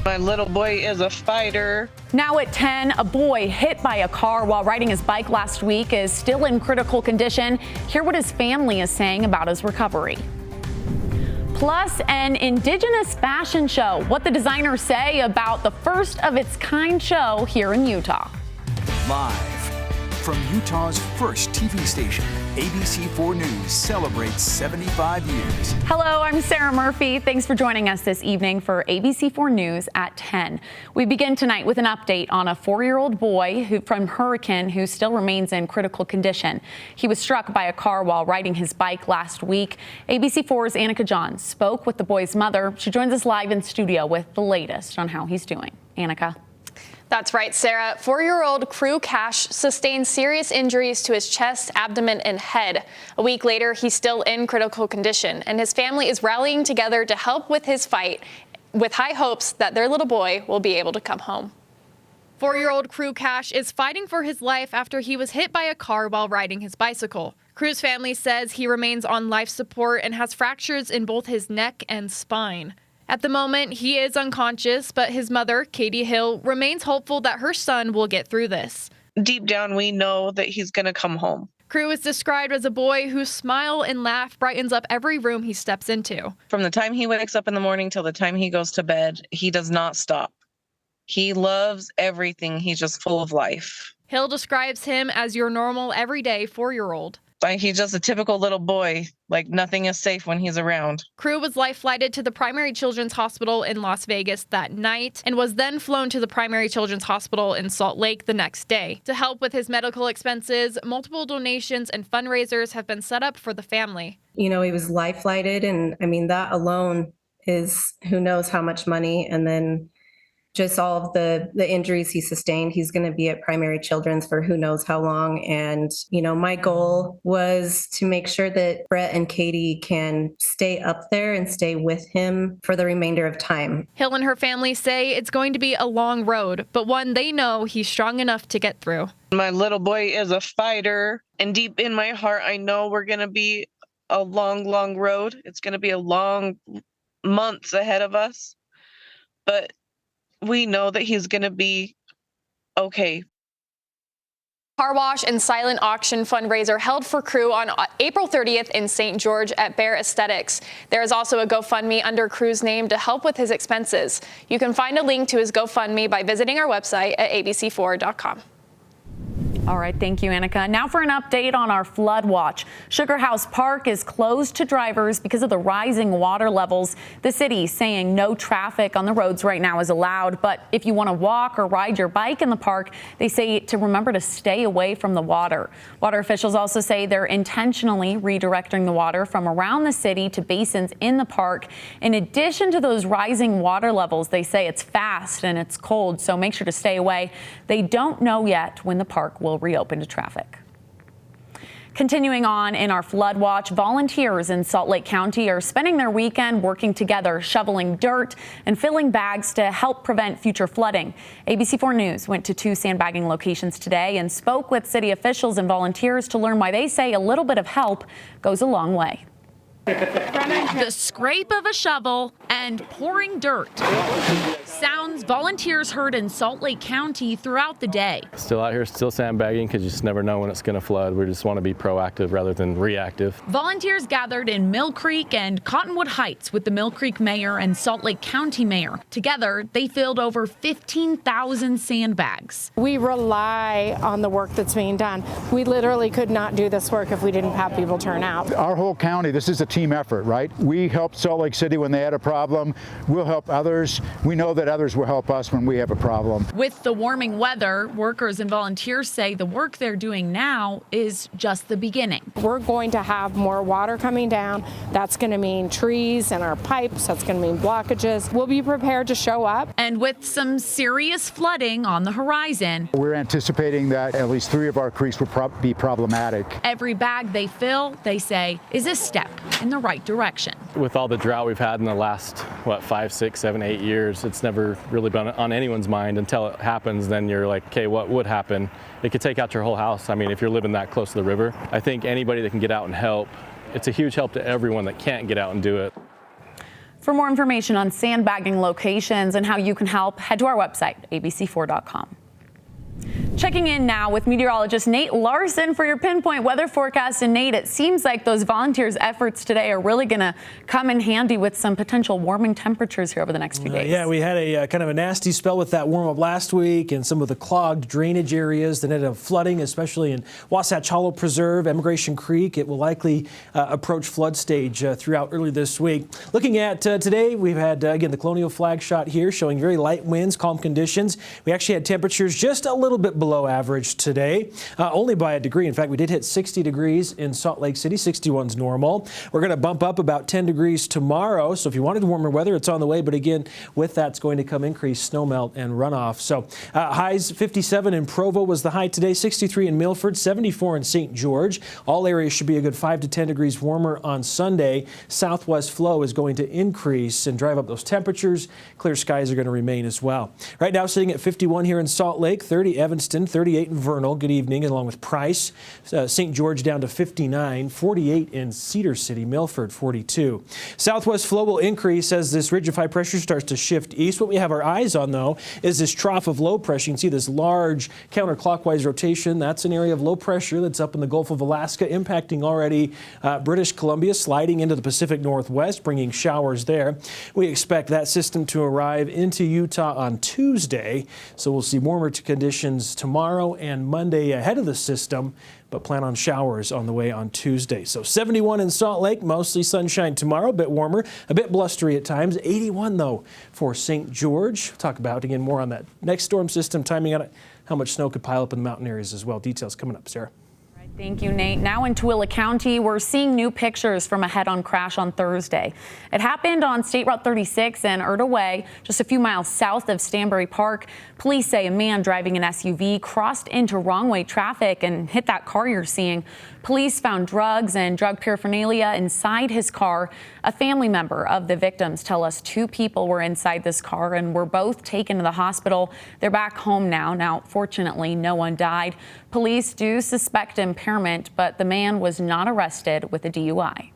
My little boy is a fighter. Now at 10, a boy hit by a car while riding his bike last week is still in critical condition. Hear what his family is saying about his recovery. Plus, an Indigenous Fashion Show. What the designers say about the first of its kind show here in Utah. Live from Utah's first TV station, ABC4 News celebrates 75 years. Hello, I'm Sarah Murphy. Thanks for joining us this evening for ABC4 News at 10. We begin tonight with an update on a 4-year-old boy from Hurricane who still remains in critical condition. He was struck by a car while riding his bike last week. ABC4's Annika John spoke with the boy's mother. She joins us live in studio with the latest on how he's doing. Annika. That's right, Sarah. 4-year-old Crew Cash sustained serious injuries to his chest, abdomen, and head. A week later, he's still in critical condition, and his family is rallying together to help with his fight, with high hopes that their little boy will be able to come home. 4-year-old Crew Cash is fighting for his life after he was hit by a car while riding his bicycle. Crew's family says he remains on life support and has fractures in both his neck and spine. At the moment, he is unconscious, but his mother, Katie Hill, remains hopeful that her son will get through this. Deep down, we know that he's going to come home. Crew is described as a boy whose smile and laugh brightens up every room he steps into. From the time he wakes up in the morning till the time he goes to bed, he does not stop. He loves everything. He's just full of life. Hill describes him as your normal, everyday 4-year-old. He's just a typical little boy. Like, nothing is safe when he's around. Crew was life-flighted to the Primary Children's Hospital in Las Vegas that night and was then flown to the Primary Children's Hospital in Salt Lake the next day. To help with his medical expenses, multiple donations and fundraisers have been set up for the family. You know, he was life-flighted, and I mean, that alone is who knows how much money. And then just all of the injuries he sustained, he's going to be at Primary Children's for who knows how long. And, you know, my goal was to make sure that Brett and Katie can stay up there and stay with him for the remainder of time. Hill and her family say it's going to be a long road, but one they know he's strong enough to get through. My little boy is a fighter, and deep in my heart, I know we're going to be a long, long road. It's going to be a long months ahead of us, but we know that he's going to be okay. Car wash and silent auction fundraiser held for Crew on April 30th in St. George at Bear Aesthetics. There is also a GoFundMe under Crew's name to help with his expenses. You can find a link to his GoFundMe by visiting our website at abc4.com. All right, thank you, Annika. Now for an update on our flood watch. Sugarhouse Park is closed to drivers because of the rising water levels. The city saying no traffic on the roads right now is allowed, but if you want to walk or ride your bike in the park, they say to remember to stay away from the water. Water officials also say they're intentionally redirecting the water from around the city to basins in the park. In addition to those rising water levels, they say it's fast and it's cold, so make sure to stay away. They don't know yet when the park will reopen to traffic. Continuing on in our flood watch, volunteers in Salt Lake County are spending their weekend working together, shoveling dirt and filling bags to help prevent future flooding. ABC4 News went to 2 sandbagging locations today and spoke with city officials and volunteers to learn why they say a little bit of help goes a long way. The scrape of a shovel and pouring dirt. Sounds volunteers heard in Salt Lake County throughout the day. Still out here, still sandbagging because you just never know when it's going to flood. We just want to be proactive rather than reactive. Volunteers gathered in Mill Creek and Cottonwood Heights with the Mill Creek mayor and Salt Lake County mayor. Together, they filled over 15,000 sandbags. We rely on the work that's being done. We literally could not do this work if we didn't have people turn out. Our whole county, this is a team effort, right? We helped Salt Lake City when they had a problem. We'll help others. We know that others will help us when we have a problem. With the warming weather, workers and volunteers say the work they're doing now is just the beginning. We're going to have more water coming down. That's going to mean trees and our pipes. That's going to mean blockages. We'll be prepared to show up. And with some serious flooding on the horizon, we're anticipating that at least 3 of our creeks will be problematic. Every bag they fill, they say, is a step in the right direction. With all the drought we've had in the last, 5, 6, 7, 8 years, it's never really been on anyone's mind until it happens. Then you're like, okay, what would happen? It could take out your whole house. I mean, if you're living that close to the river, I think anybody that can get out and help, it's a huge help to everyone that can't get out and do it. For more information on sandbagging locations and how you can help, head to our website, abc4.com. Checking in now with meteorologist Nate Larson for your pinpoint weather forecast. And Nate, it seems like those volunteers' efforts today are really going to come in handy with some potential warming temperatures here over the next few days. Yeah, we had a kind of a nasty spell with that warm up last week and some of the clogged drainage areas that ended up flooding, especially in Wasatch Hollow Preserve, Emigration Creek. It will likely approach flood stage throughout early this week. Looking at today, we've had, again, the Colonial flag shot here showing very light winds, calm conditions. We actually had temperatures just a little bit below average today, only by a degree. In fact, we did hit 60 degrees in Salt Lake City. 61's normal. We're going to bump up about 10 degrees tomorrow. So if you wanted warmer weather, it's on the way. But again, with that's going to come increased snowmelt and runoff. So highs 57 in Provo was the high today, 63 in Milford, 74 in St. George. All areas should be a good 5 to 10 degrees warmer on Sunday. Southwest flow is going to increase and drive up those temperatures. Clear skies are going to remain as well. Right now sitting at 51 here in Salt Lake, 30 Evanston, 38 in Vernal. Good evening, along with Price. St. George down to 59, 48 in Cedar City, Milford 42. Southwest flow will increase as this ridge of high pressure starts to shift east. What we have our eyes on, though, is this trough of low pressure. You can see this large counterclockwise rotation. That's an area of low pressure that's up in the Gulf of Alaska, impacting already British Columbia, sliding into the Pacific Northwest, bringing showers there. We expect that system to arrive into Utah on Tuesday, so we'll see warmer conditions tomorrow and Monday ahead of the system, but plan on showers on the way on Tuesday. So 71 in Salt Lake, mostly sunshine tomorrow, a bit warmer, a bit blustery at times. 81 though for St. George. We'll talk about again more on that next storm system, timing on it, how much snow could pile up in the mountain areas as well. Details coming up, Sarah. Thank you, Nate. Now in Tooele County, we're seeing new pictures from a head-on crash on Thursday. It happened on State Route 36 in Erta Way, just a few miles south of Stanbury Park. Police say a man driving an SUV crossed into wrong-way traffic and hit that car you're seeing. Police found drugs and drug paraphernalia inside his car. A family member of the victims tell us 2 people were inside this car and were both taken to the hospital. They're back home now. Now, fortunately, no one died. Police do suspect impairment, but the man was not arrested with a DUI.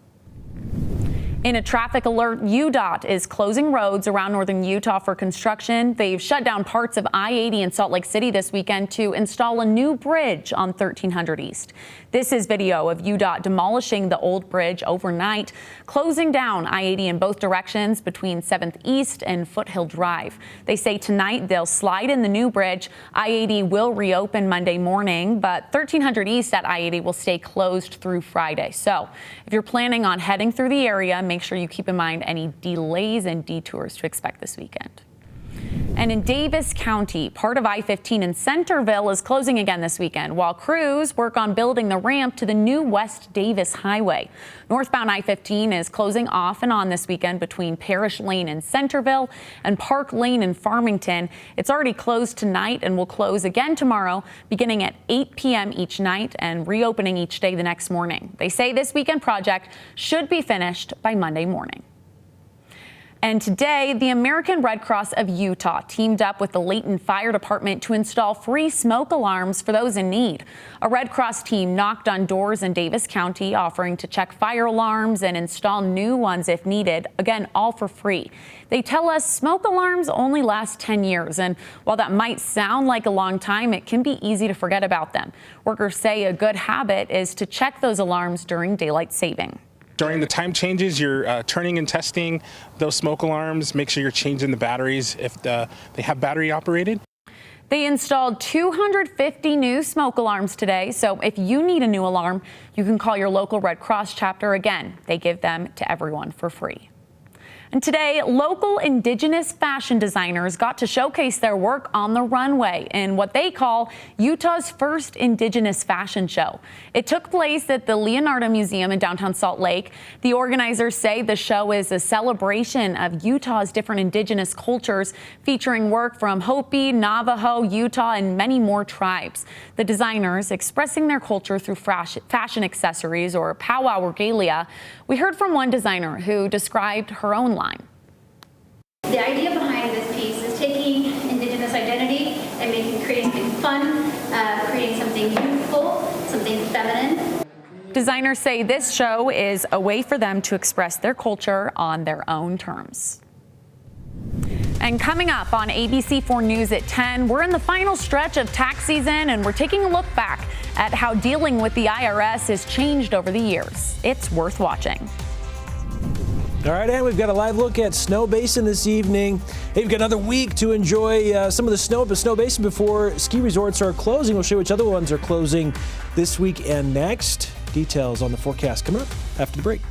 In a traffic alert, UDOT is closing roads around northern Utah for construction. They've shut down parts of I-80 in Salt Lake City this weekend to install a new bridge on 1300 East. This is video of UDOT demolishing the old bridge overnight, closing down I-80 in both directions between 7th East and Foothill Drive. They say tonight they'll slide in the new bridge. I-80 will reopen Monday morning, but 1300 East at I-80 will stay closed through Friday. So if you're planning on heading through the area, make sure you keep in mind any delays and detours to expect this weekend. And in Davis County, part of I-15 in Centerville is closing again this weekend while crews work on building the ramp to the new West Davis Highway. Northbound I-15 is closing off and on this weekend between Parish Lane in Centerville and Park Lane in Farmington. It's already closed tonight and will close again tomorrow, beginning at 8 p.m. each night and reopening each day the next morning. They say this weekend project should be finished by Monday morning. And today, the American Red Cross of Utah teamed up with the Layton Fire Department to install free smoke alarms for those in need. A Red Cross team knocked on doors in Davis County, offering to check fire alarms and install new ones if needed. Again, all for free. They tell us smoke alarms only last 10 years. And while that might sound like a long time, it can be easy to forget about them. Workers say a good habit is to check those alarms during daylight saving. During the time changes, you're turning and testing those smoke alarms. Make sure you're changing the batteries if they have battery operated. They installed 250 new smoke alarms today. So if you need a new alarm, you can call your local Red Cross chapter. Again, they give them to everyone for free. And today, local Indigenous fashion designers got to showcase their work on the runway in what they call Utah's first Indigenous Fashion Show. It took place at the Leonardo Museum in downtown Salt Lake. The organizers say the show is a celebration of Utah's different Indigenous cultures, featuring work from Hopi, Navajo, Utah, and many more tribes. The designers expressing their culture through fashion accessories or powwow regalia. We heard from one designer who described her own line. The idea behind this piece is taking Indigenous identity and creating something fun, creating something youthful, something feminine. Designers say this show is a way for them to express their culture on their own terms. And coming up on ABC4 News at 10, we're in the final stretch of tax season, and we're taking a look back at how dealing with the IRS has changed over the years. It's worth watching. All right, and we've got a live look at Snow Basin this evening. Hey, we've got another week to enjoy some of the snow up at Snow Basin before ski resorts are closing. We'll show you which other ones are closing this week and next. Details on the forecast coming up after the break.